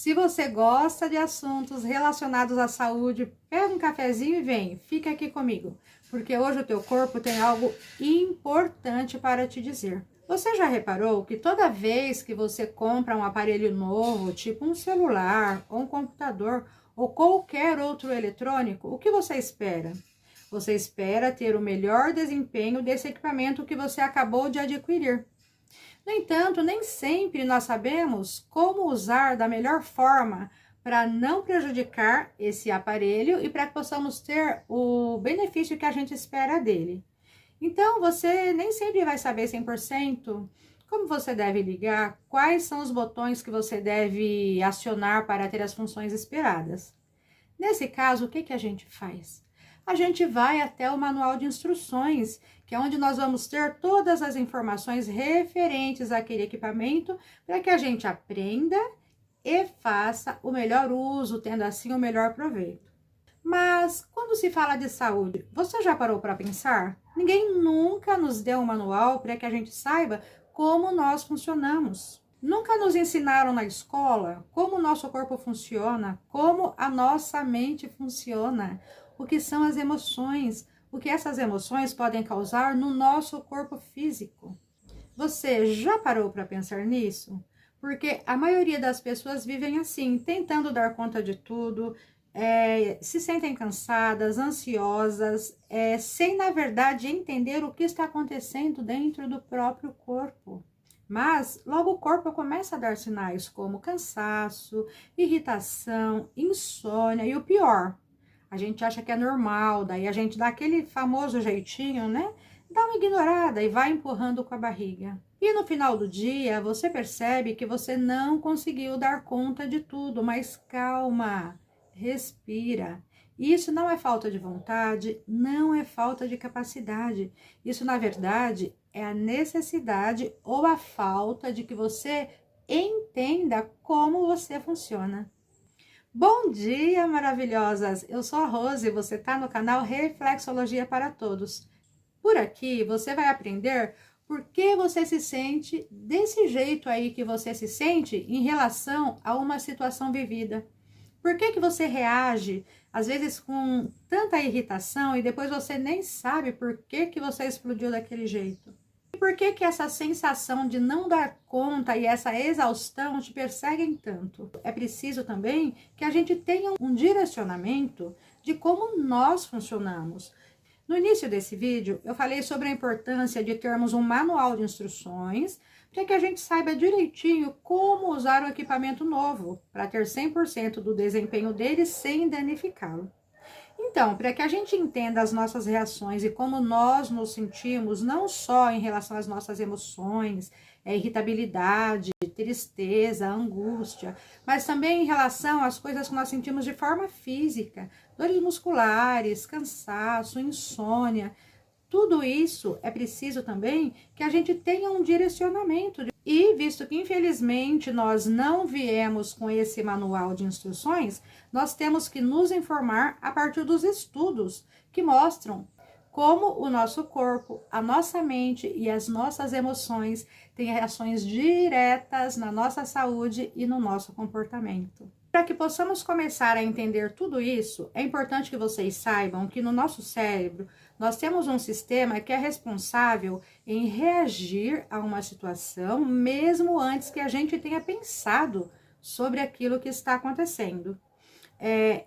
Se você gosta de assuntos relacionados à saúde, pega um cafezinho e vem, fica aqui comigo, porque hoje o teu corpo tem algo importante para te dizer. Você já reparou que toda vez que você compra um aparelho novo, tipo um celular ou um computador ou qualquer outro eletrônico, o que você espera? Você espera ter o melhor desempenho desse equipamento que você acabou de adquirir. No entanto, nem sempre nós sabemos como usar da melhor forma para não prejudicar esse aparelho e para que possamos ter o benefício que a gente espera dele. Então, você nem sempre vai saber 100% como você deve ligar, quais são os botões que você deve acionar para ter as funções esperadas. Nesse caso, o que a gente faz? A gente vai até o manual de instruções, que é onde nós vamos ter todas as informações referentes àquele equipamento, para que a gente aprenda e faça o melhor uso, tendo assim o melhor proveito. Mas, quando se fala de saúde, você já parou para pensar? Ninguém nunca nos deu um manual para que a gente saiba como nós funcionamos. Nunca nos ensinaram na escola como o nosso corpo funciona, como a nossa mente funciona, o que são as emoções, o que essas emoções podem causar no nosso corpo físico. Você já parou para pensar nisso? Porque a maioria das pessoas vivem assim, tentando dar conta de tudo, se sentem cansadas, ansiosas, sem na verdade entender o que está acontecendo dentro do próprio corpo. Mas logo o corpo começa a dar sinais como cansaço, irritação, insônia e o pior, a gente acha que é normal, daí a gente dá aquele famoso jeitinho, né? Dá uma ignorada e vai empurrando com a barriga. E no final do dia, você percebe que você não conseguiu dar conta de tudo, mas calma, respira. Isso não é falta de vontade, não é falta de capacidade. Isso, na verdade, é a necessidade ou a falta de que você entenda como você funciona. Bom dia, maravilhosas! Eu sou a Rose e você está no canal Reflexologia para Todos. Por aqui você vai aprender por que você se sente desse jeito aí que você se sente em relação a uma situação vivida. Por que você reage, às vezes, com tanta irritação e depois você nem sabe por que você explodiu daquele jeito? E por que essa sensação de não dar conta e essa exaustão te perseguem tanto? É preciso também que a gente tenha um direcionamento de como nós funcionamos. No início desse vídeo, eu falei sobre a importância de termos um manual de instruções para que a gente saiba direitinho como usar o equipamento novo, para ter 100% do desempenho dele sem danificá-lo. Então, para que a gente entenda as nossas reações e como nós nos sentimos, não só em relação às nossas emoções, irritabilidade, tristeza, angústia, mas também em relação às coisas que nós sentimos de forma física, dores musculares, cansaço, insônia, tudo isso é preciso também que a gente tenha um direcionamento. E visto que infelizmente nós não viemos com esse manual de instruções, nós temos que nos informar a partir dos estudos que mostram como o nosso corpo, a nossa mente e as nossas emoções têm reações diretas na nossa saúde e no nosso comportamento. Para que possamos começar a entender tudo isso, é importante que vocês saibam que no nosso cérebro nós temos um sistema que é responsável em reagir a uma situação mesmo antes que a gente tenha pensado sobre aquilo que está acontecendo.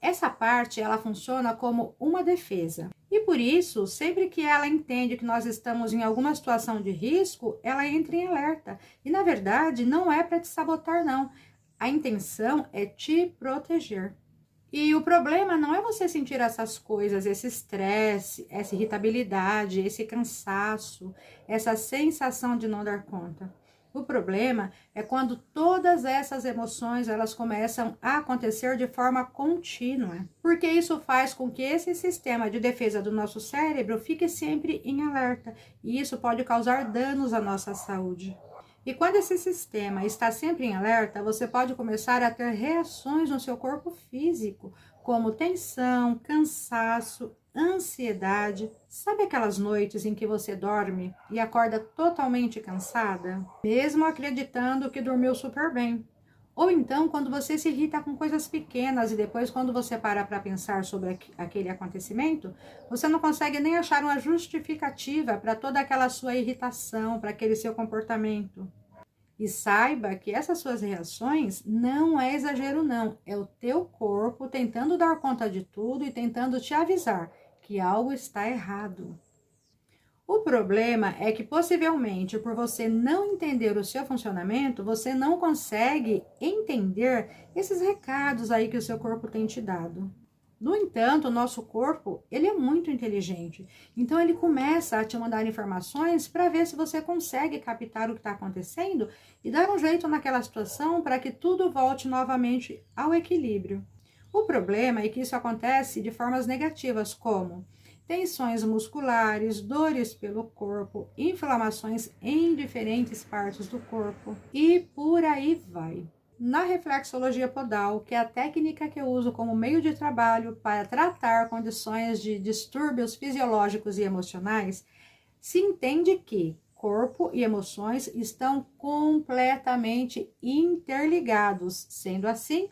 Essa parte, ela funciona como uma defesa. E por isso, sempre que ela entende que nós estamos em alguma situação de risco, ela entra em alerta. E na verdade, não é para te sabotar, não. A intenção é te proteger. E o problema não é você sentir essas coisas, esse estresse, essa irritabilidade, esse cansaço, essa sensação de não dar conta. O problema é quando todas essas emoções elas começam a acontecer de forma contínua, porque isso faz com que esse sistema de defesa do nosso cérebro fique sempre em alerta, e isso pode causar danos à nossa saúde. E quando esse sistema está sempre em alerta, você pode começar a ter reações no seu corpo físico, como tensão, cansaço, ansiedade. Sabe aquelas noites em que você dorme e acorda totalmente cansada? Mesmo acreditando que dormiu super bem. Ou então, quando você se irrita com coisas pequenas e depois, quando você para pensar sobre aquele acontecimento, você não consegue nem achar uma justificativa para toda aquela sua irritação, para aquele seu comportamento. E saiba que essas suas reações não é exagero, não. É o teu corpo tentando dar conta de tudo e tentando te avisar que algo está errado. O problema é que, possivelmente, por você não entender o seu funcionamento, você não consegue entender esses recados aí que o seu corpo tem te dado. No entanto, o nosso corpo, ele é muito inteligente. Então, ele começa a te mandar informações para ver se você consegue captar o que está acontecendo e dar um jeito naquela situação para que tudo volte novamente ao equilíbrio. O problema é que isso acontece de formas negativas, como tensões musculares, dores pelo corpo, inflamações em diferentes partes do corpo e por aí vai. Na reflexologia podal, que é a técnica que eu uso como meio de trabalho para tratar condições de distúrbios fisiológicos e emocionais, se entende que corpo e emoções estão completamente interligados, sendo assim,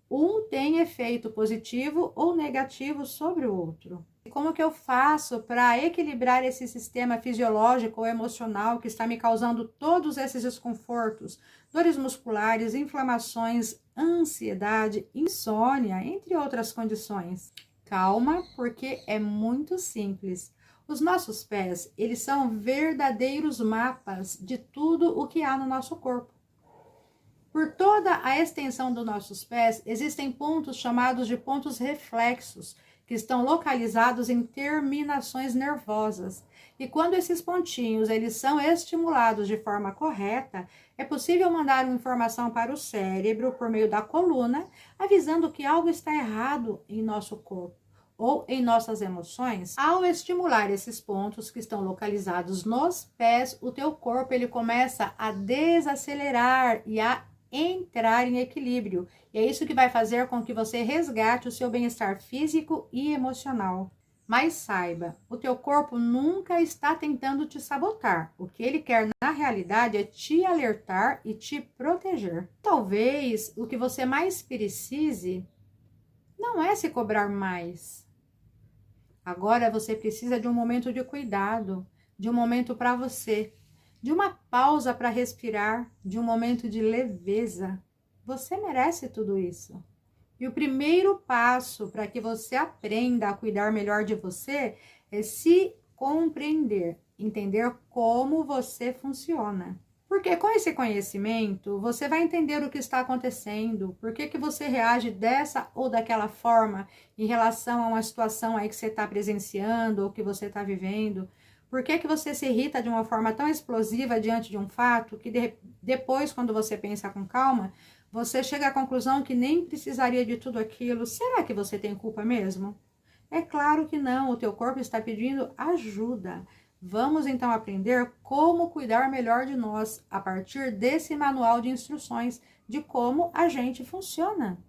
um tem efeito positivo ou negativo sobre o outro. E como que eu faço para equilibrar esse sistema fisiológico ou emocional que está me causando todos esses desconfortos, dores musculares, inflamações, ansiedade, insônia, entre outras condições? Calma, porque é muito simples. Os nossos pés, eles são verdadeiros mapas de tudo o que há no nosso corpo. Por toda a extensão dos nossos pés, existem pontos chamados de pontos reflexos, que estão localizados em terminações nervosas. E quando esses pontinhos eles são estimulados de forma correta, é possível mandar uma informação para o cérebro por meio da coluna, avisando que algo está errado em nosso corpo ou em nossas emoções. Ao estimular esses pontos que estão localizados nos pés, o teu corpo ele começa a desacelerar e a entrar em equilíbrio. E é isso que vai fazer com que você resgate o seu bem-estar físico e emocional. Mas saiba, o teu corpo nunca está tentando te sabotar. O que ele quer na realidade é te alertar e te proteger. Talvez o que você mais precise não é se cobrar mais. Agora você precisa de um momento de cuidado, de um momento para você, de uma pausa para respirar, de um momento de leveza. Você merece tudo isso. E o primeiro passo para que você aprenda a cuidar melhor de você é se compreender, entender como você funciona. Porque com esse conhecimento, você vai entender o que está acontecendo, por que você reage dessa ou daquela forma em relação a uma situação aí que você está presenciando ou que você está vivendo. Por que você se irrita de uma forma tão explosiva diante de um fato que depois, quando você pensa com calma, você chega à conclusão que nem precisaria de tudo aquilo. Será que você tem culpa mesmo? É claro que não, o teu corpo está pedindo ajuda. Vamos então aprender como cuidar melhor de nós a partir desse manual de instruções de como a gente funciona.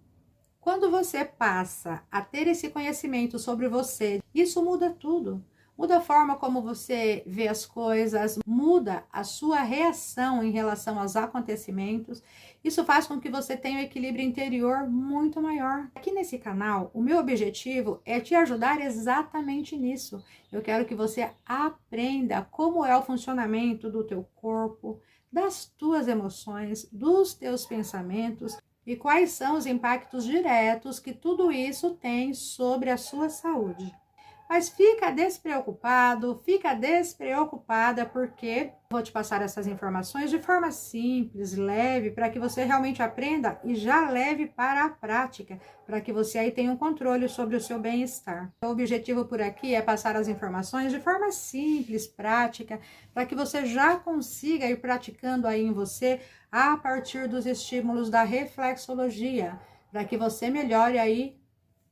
Quando você passa a ter esse conhecimento sobre você, isso muda tudo. Muda a forma como você vê as coisas, muda a sua reação em relação aos acontecimentos. Isso faz com que você tenha um equilíbrio interior muito maior. Aqui nesse canal, o meu objetivo é te ajudar exatamente nisso. Eu quero que você aprenda como é o funcionamento do teu corpo, das tuas emoções, dos teus pensamentos e quais são os impactos diretos que tudo isso tem sobre a sua saúde. Mas fica despreocupado, fica despreocupada, porque vou te passar essas informações de forma simples, leve, para que você realmente aprenda e já leve para a prática, para que você aí tenha um controle sobre o seu bem-estar. O objetivo por aqui é passar as informações de forma simples, prática, para que você já consiga ir praticando aí em você a partir dos estímulos da reflexologia, para que você melhore aí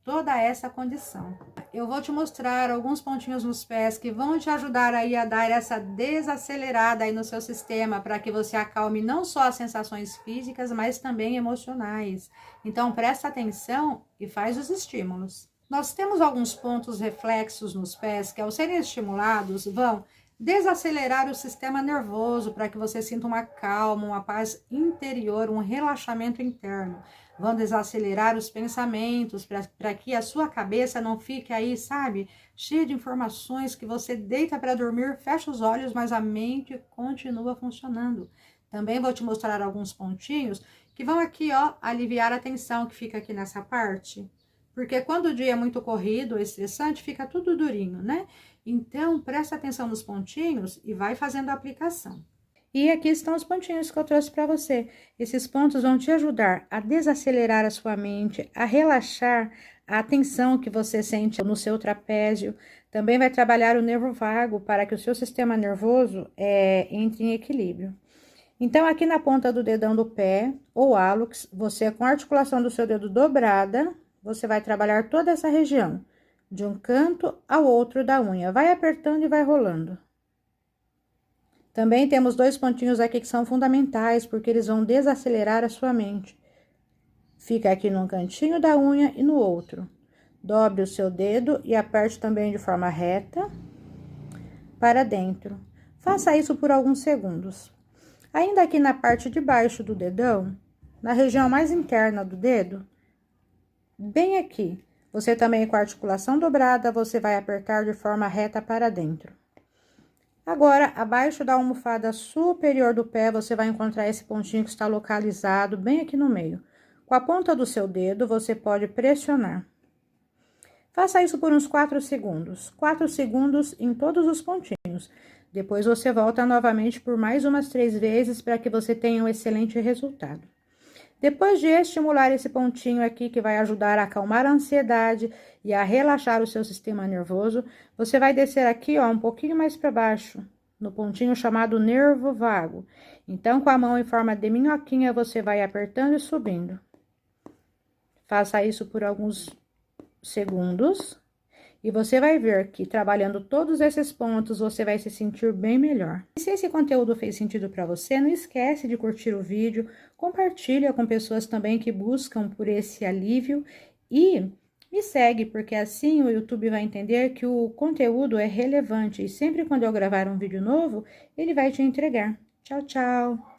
toda essa condição. Eu vou te mostrar alguns pontinhos nos pés que vão te ajudar aí a dar essa desacelerada aí no seu sistema, para que você acalme não só as sensações físicas, mas também emocionais. Então, presta atenção e faz os estímulos. Nós temos alguns pontos reflexos nos pés que, ao serem estimulados, vão desacelerar o sistema nervoso para que você sinta uma calma, uma paz interior, um relaxamento interno. Vão desacelerar os pensamentos para que a sua cabeça não fique aí, sabe, cheia de informações que você deita para dormir, fecha os olhos, mas a mente continua funcionando. Também vou te mostrar alguns pontinhos que vão aqui, ó, aliviar a tensão que fica aqui nessa parte. Porque quando o dia é muito corrido, estressante, fica tudo durinho, né? Então, presta atenção nos pontinhos e vai fazendo a aplicação. E aqui estão os pontinhos que eu trouxe para você. Esses pontos vão te ajudar a desacelerar a sua mente, a relaxar a tensão que você sente no seu trapézio. Também vai trabalhar o nervo vago para que o seu sistema nervoso entre em equilíbrio. Então, aqui na ponta do dedão do pé, ou hálux, você com a articulação do seu dedo dobrada, você vai trabalhar toda essa região, de um canto ao outro da unha. Vai apertando e vai rolando. Também temos 2 pontinhos aqui que são fundamentais, porque eles vão desacelerar a sua mente. Fica aqui num cantinho da unha e no outro. Dobre o seu dedo e aperte também de forma reta para dentro. Faça isso por alguns segundos. Ainda aqui na parte de baixo do dedão, na região mais interna do dedo, bem aqui, você também com a articulação dobrada, você vai apertar de forma reta para dentro. Agora, abaixo da almofada superior do pé, você vai encontrar esse pontinho que está localizado bem aqui no meio. Com a ponta do seu dedo, você pode pressionar. Faça isso por uns 4 segundos. 4 segundos em todos os pontinhos. Depois, você volta novamente por mais umas 3 vezes para que você tenha um excelente resultado. Depois de estimular esse pontinho aqui, que vai ajudar a acalmar a ansiedade e a relaxar o seu sistema nervoso, você vai descer aqui, ó, um pouquinho mais para baixo, no pontinho chamado nervo vago. Então, com a mão em forma de minhoquinha, você vai apertando e subindo. Faça isso por alguns segundos. E você vai ver que trabalhando todos esses pontos, você vai se sentir bem melhor. E se esse conteúdo fez sentido para você, não esquece de curtir o vídeo, compartilha com pessoas também que buscam por esse alívio e me segue, porque assim o YouTube vai entender que o conteúdo é relevante e sempre quando eu gravar um vídeo novo, ele vai te entregar. Tchau, tchau!